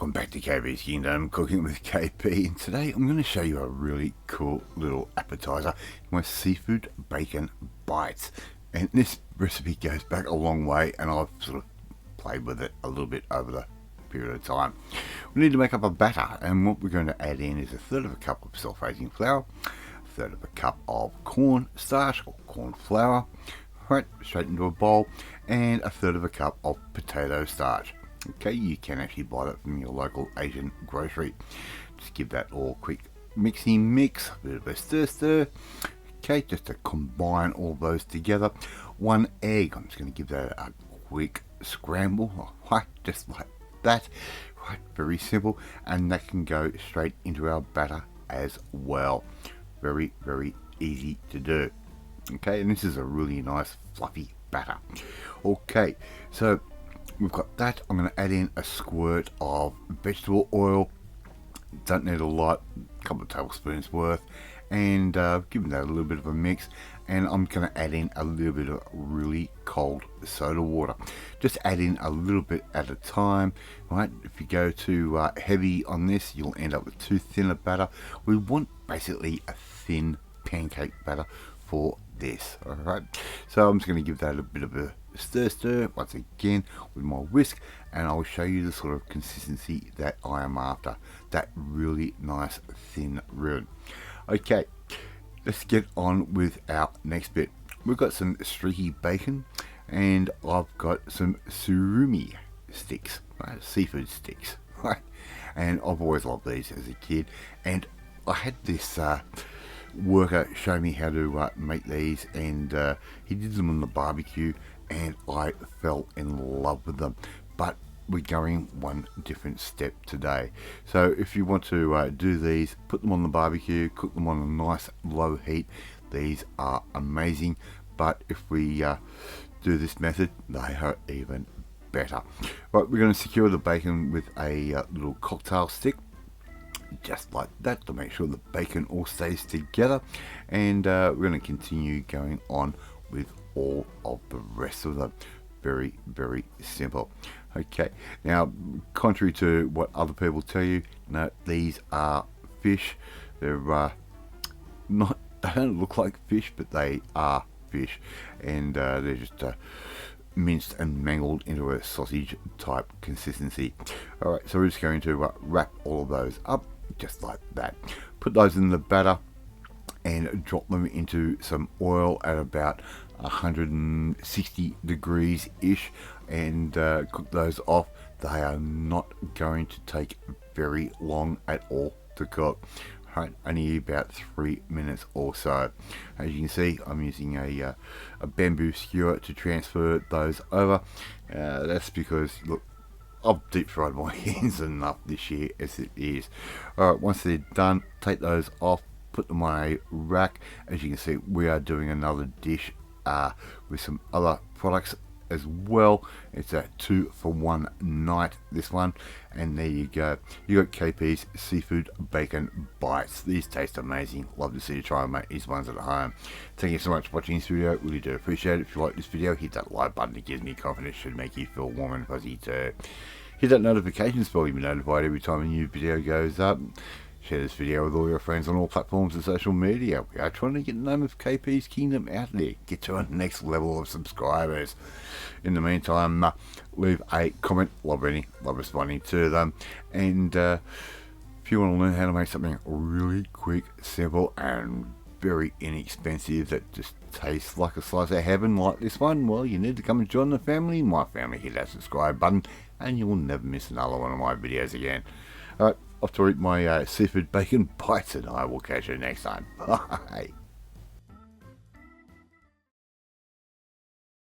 Welcome back to KP's Kingdom, Cooking with KP, and today I'm going to show you a really cool little appetizer, my seafood bacon bites. And this recipe goes back a long way, and I've sort of played with it a little bit over the period of time. We need to make up a batter, and what we're going to add in is 1/3 of a cup of self-raising flour, 1/3 of a cup of corn starch or corn flour, right, straight into a bowl, and 1/3 of a cup of potato starch. Okay, you can actually buy that from your local Asian grocery. Just give that all a quick mixing mix, a bit of a stir. Okay, just to combine all those together. 1 egg, I'm just going to give that a quick scramble, right, just like that. Right, very simple, and that can go straight into our batter as well. Very, very easy to do. Okay, and this is a really nice fluffy batter. Okay, so we've got that. I'm going to add in a squirt of vegetable oil. Don't need a lot, a couple of tablespoons worth, and give that a little bit of a mix. And I'm going to add in a little bit of really cold soda water. Just add in a little bit at a time, right? If you go too heavy on this, you'll end up with too thin a batter. We want basically a thin pancake batter for this. All right, so I'm just going to give that a bit of a stir once again with my whisk, and I'll show you the sort of consistency that I am after, that really nice thin ribbon. Okay, let's get on with our next bit. We've got some streaky bacon, and I've got some surimi sticks, right? Seafood sticks, right? And I've always loved these as a kid, and I had this worker show me how to make these, and he did them on the barbecue, and I fell in love with them. But we're going one different step today. So if you want to do these, put them on the barbecue, cook them on a nice low heat. These are amazing, but if we do this method, they are even better. Right, we're going to secure the bacon with a little cocktail stick, just like that, to make sure the bacon all stays together, and we're going to continue going on with all of the rest of them. Very, very simple. Okay, now contrary to what other people tell you, no, these are fish. They're not, they don't look like fish, but they are fish, and they're just minced and mangled into a sausage type consistency. Alright, so we're just going to wrap all of those up just like that, put those in the batter, and drop them into some oil at about 160 degrees ish, and cook those off. They are not going to take very long at all to cook, right? Only about 3 minutes or so. As you can see, I'm using a bamboo skewer to transfer those over. That's because, look, I've deep fried my hands enough this year as it is. Alright, once they're done, take those off, put them on a rack. As you can see, we are doing another dish with some other products as well. It's a 2-for-1 night, this one, and there you go. You got KP's seafood bacon bites. These taste amazing. Love to see you try and make these ones at home. Thank you so much for watching this video. Really do appreciate it. If you like this video, hit that like button. It gives me confidence, should make you feel warm and fuzzy too. Hit that notification bell to be notified every time a new video goes up. Share this video with all your friends on all platforms and social media. We are trying to get the name of KP's Kingdom out there. Get to our next level of subscribers. In the meantime, leave a comment. Love reading, love responding to them. And if you want to learn how to make something really quick, simple, and very inexpensive that just tastes like a slice of heaven like this one, well, you need to come and join the family. My family, hit that subscribe button, and you will never miss another one of my videos again. Alright, off to eat my seafood bacon bites, and I will catch you next time. Bye.